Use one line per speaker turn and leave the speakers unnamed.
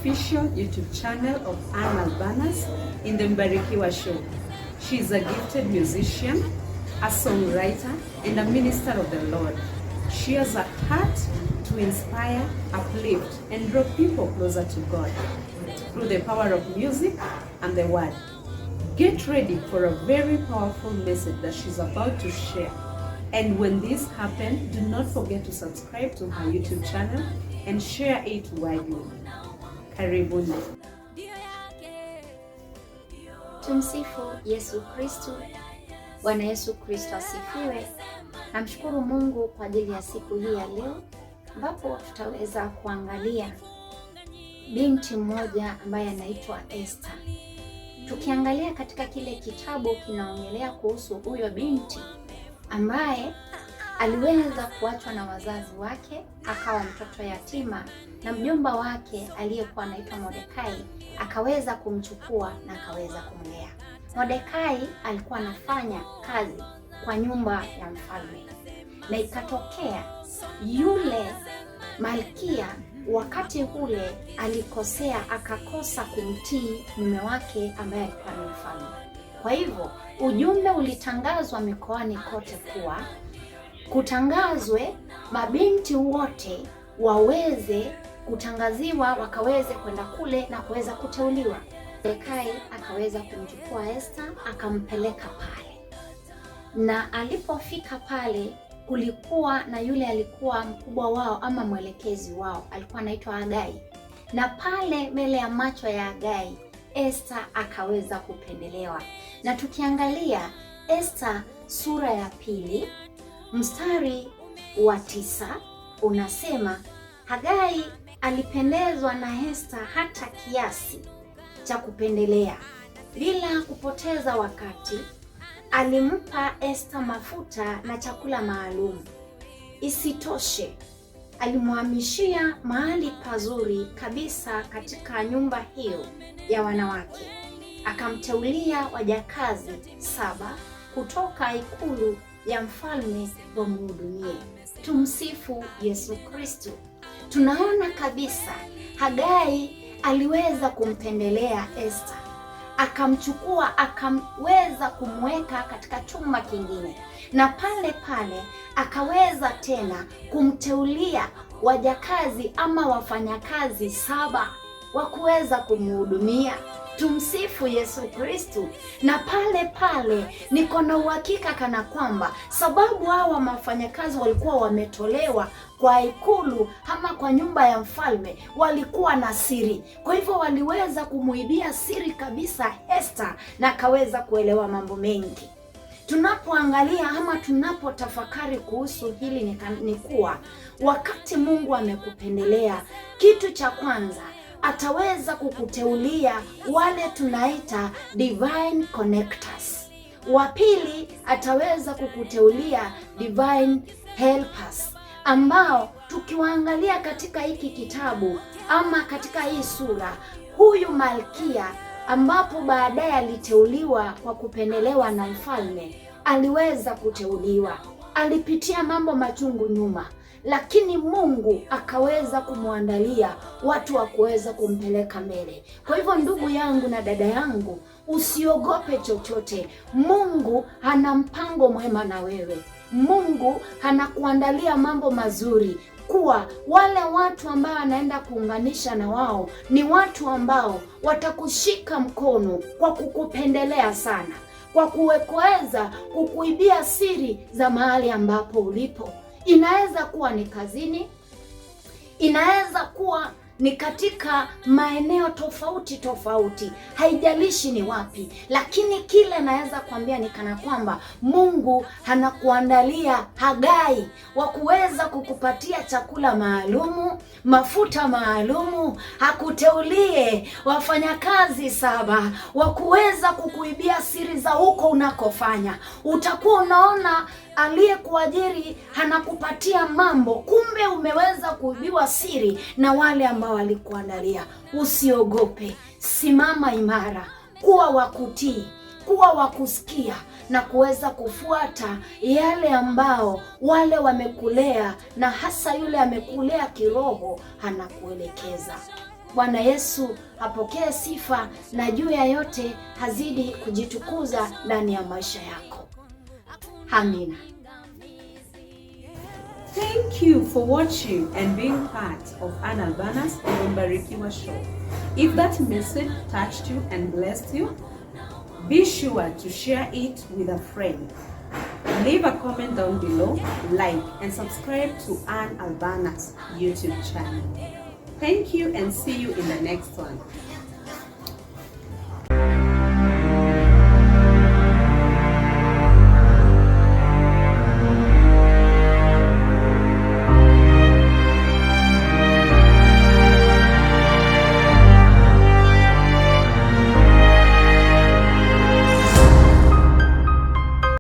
official YouTube channel of Ann Albanas in the Mbarikiwa Show. She is a gifted musician, a songwriter, and a minister of the Lord. She has a heart to inspire, uplift, and draw people closer to God through the power of music and the word. Get ready for a very powerful message that she's about to share. And when this happens, do not forget to subscribe to her YouTube channel and share it widely. Karibuni.
Tumsifu Yesu Kristu. Bwana Yesu Kristo asifiwe. Namshukuru Mungu kwa ajili ya siku hii ya leo ambapo tutaweza kuangalia binti mmoja ambaye anaitwa Esther. Tukiangalia katika kile kitabu kinaongelea kuhusu huyo binti ambaye aliweza kuachwa na wazazi wake, akawa mtoto yatima, na mjomba wake aliyekuwa anaitwa Mordekai akaweza kumchukua na akaweza kumlea. Mordekai alikuwa anafanya kazi kwa nyumba ya mfalme, na ikatokea yule malkia wakati ule alikosea, akakosa kumtii mume wake ambaye alikuwa ni mfalme. Kwa hivyo ujumbe ulitangazwa mikoani kote kuwa kutangazwe mabinti wote waweze kutangaziwa, wakaweze kwenda kule na kuweza kuteuliwa. Mordekai akaweza kumchukua Esther akampeleka pale, na alipofika pale kulikuwa na yule alikuwa mkubwa wao ama mwelekezi wao, alikuwa anaitwa Hagai, na pale mbele ya macho ya Hagai Esther akaweza kupendelewa. Na tukiangalia Esther sura ya 2 mstari wa 9 unasema, Hagai alipendezwa na Esther hata kiasi cha kupendelea. Bila kupoteza wakati alimpa Esther mafuta na chakula maalum. Isitoshe, alimhamishia mahali pazuri kabisa katika nyumba hiyo ya wanawake. Akamteulia wajakazi 7 kutoka ikulu ya mfalme wamhudumie. Tumsifu Yesu Kristo. Tunaona kabisa Hagai aliweza kumpendelea Esther, akamchukua akamweza kumweka katika chumba kingine, na pale pale akaweza tena kumteulia wajakazi ama wafanyakazi 7 wa kuweza kumhudumia. Tumsifu Yesu Kristu. Na pale pale niko na uhakika kana kwamba sababu hawa wafanyakazi walikuwa wametolewa kwa ikulu ama kwa nyumba ya mfalme, walikuwa na siri. Kwa hivyo waliweza kumuibia siri kabisa Esther, na akaweza kuelewa mambo mengi. Tunapoangalia ama tunapotafakari kuhusu hili ni kuwa wakati Mungu amekupendelea, kitu cha kwanza ataweza kukuteulia wale tunaita divine connectors. Wa pili ataweza kukuteulia divine helpers, ambao tukiwaangalia katika hiki kitabu ama katika hii sura, huyu malkia ambapo baadaye aliteuliwa kwa kupendelewa na mfalme, aliweza kuteuliwa, alipitia mambo machungu nyuma, lakini Mungu akaweza kumwandalia watu wa kuweza kumpeleka mbele. Kwa hivyo ndugu yangu na dada yangu, usiogope chochote. Mungu hana mpango mwema na wewe. Mungu anakuandalia mambo mazuri, kuwa wale watu ambao anaenda kuunganisha na wao ni watu ambao watakushika mkono kwa kukupendelea sana, kwa kuweza kukuibia siri za mahali ambapo ulipo. Inaweza kuwa ni kazini, inaweza kuwa ni katika maeneo tofauti tofauti, haijalishi ni wapi, lakini kile naweza kuambia ni kana kwamba Mungu anakuandalia Hagai wa kuweza kukupatia chakula maalumu, mafuta maalumu, hakuteulie wafanyakazi 7 wa kuweza kukuibia siri za huko unakofanya. Utakuwa unaona aliyekuajiri anakupatia mambo, kumbe umeweza kuibiwa siri na wale ambao walikuandalia. Usiogope, simama imara, kuwa wa kutii, kuwa wa kusikia na kuweza kufuata yale ambao wale wamekulea, na hasa yule amekulea kiroho anakuelekeza. Bwana Yesu apokee sifa, na juu ya yote hazidi kujitukuza ndani ya maisha yako. Amina.
Thank you for watching and being part of Ann Albana's Mbarikiwa Show. If that message touched you and blessed you, be sure to share it with a friend. Leave a comment down below, like and subscribe to Ann Albana's YouTube channel. Thank you and see you in the next one.